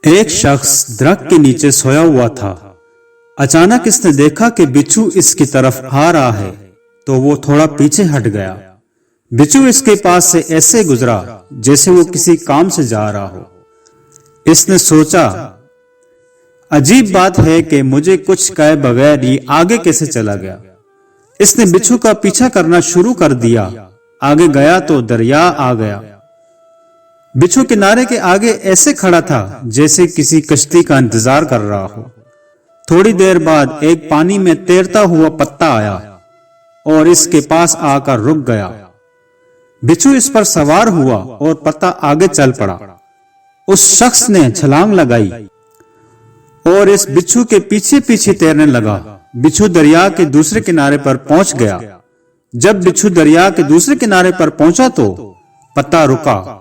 ایک شخص درخت کے نیچے سویا ہوا تھا۔ اچانک اس نے دیکھا کہ بچھو اس کی طرف آ رہا ہے تو وہ تھوڑا پیچھے ہٹ گیا۔ بچھو اس کے پاس سے ایسے گزرا جیسے وہ کسی کام سے جا رہا ہو۔ اس نے سوچا، عجیب بات ہے کہ مجھے کچھ کہے بغیر یہ آگے کیسے چلا گیا۔ اس نے بچھو کا پیچھا کرنا شروع کر دیا۔ آگے گیا تو دریا آ گیا۔ بچھو کنارے کے آگے ایسے کھڑا تھا جیسے کسی کشتی کا انتظار کر رہا ہو۔ تھوڑی دیر بعد ایک پانی میں تیرتا ہوا پتا آیا اور اس کے پاس آ کر رک گیا۔ بچھو اس پر سوار ہوا اور پتا آگے چل پڑا۔ اس شخص نے چھلانگ لگائی اور اس بچھو کے پیچھے پیچھے تیرنے لگا۔ بچھو دریا کے دوسرے کنارے پر پہنچ گیا۔ جب بچھو دریا کے دوسرے کنارے پر پہنچا تو پتا رکا۔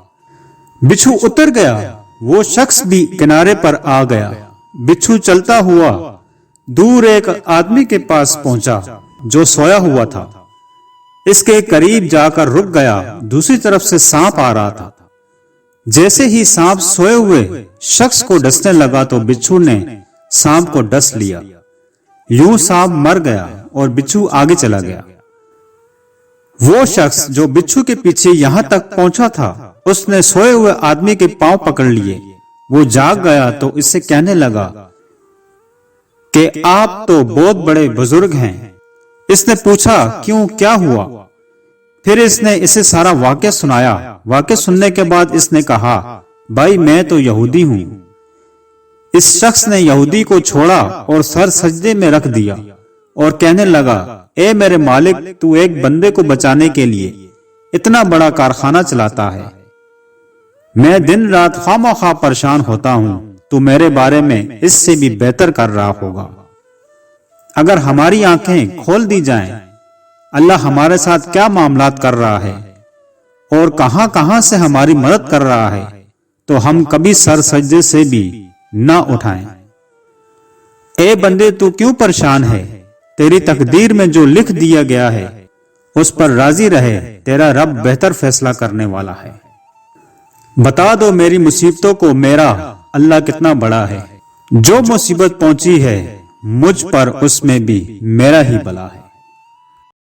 بچھو اتر گیا۔ وہ شخص بھی کنارے پر آ گیا۔ بچھو چلتا ہوا دور ایک آدمی کے پاس پہنچا جو سویا ہوا تھا۔ اس کے قریب جا کر رک گیا۔ دوسری طرف سے سانپ آ رہا تھا۔ جیسے ہی سانپ سوئے ہوئے شخص کو ڈسنے لگا تو بچھو نے سانپ کو ڈس لیا۔ یوں سانپ مر گیا اور بچھو آگے چلا گیا۔ وہ شخص جو بچھو کے پیچھے یہاں تک پہنچا تھا اس نے سوئے ہوئے آدمی کے پاؤں پکڑ لیے۔ وہ جاگ گیا تو اس سے کہنے لگا کہ آپ تو بہت بڑے بزرگ ہیں۔ اس نے پوچھا، کیوں، کیا ہوا؟ پھر اس نے اسے سارا واقعہ سنایا۔ واقعہ سننے کے بعد اس نے کہا، بھائی میں تو یہودی ہوں۔ اس شخص نے یہودی کو چھوڑا اور سر سجدے میں رکھ دیا اور کہنے لگا، اے میرے مالک، تو ایک بندے کو بچانے کے لیے اتنا بڑا کارخانہ چلاتا ہے۔ میں دن رات خواہ پریشان ہوتا ہوں، تو میرے بارے میں اس سے بھی بہتر کر رہا ہوگا۔ اگر ہماری آنکھیں کھول دی جائیں، اللہ ہمارے ساتھ کیا معاملات کر رہا ہے اور کہاں کہاں سے ہماری مدد کر رہا ہے، تو ہم کبھی سر سجدے سے بھی نہ اٹھائیں۔ اے بندے، تو کیوں پریشان ہے؟ تیری تقدیر میں جو لکھ دیا گیا ہے اس پر راضی رہے، تیرا رب بہتر فیصلہ کرنے والا ہے۔ بتا دو میری مصیبتوں کو، میرا اللہ کتنا بڑا ہے۔ جو مصیبت پہنچی ہے مجھ پر اس میں بھی میرا ہی بلا ہے۔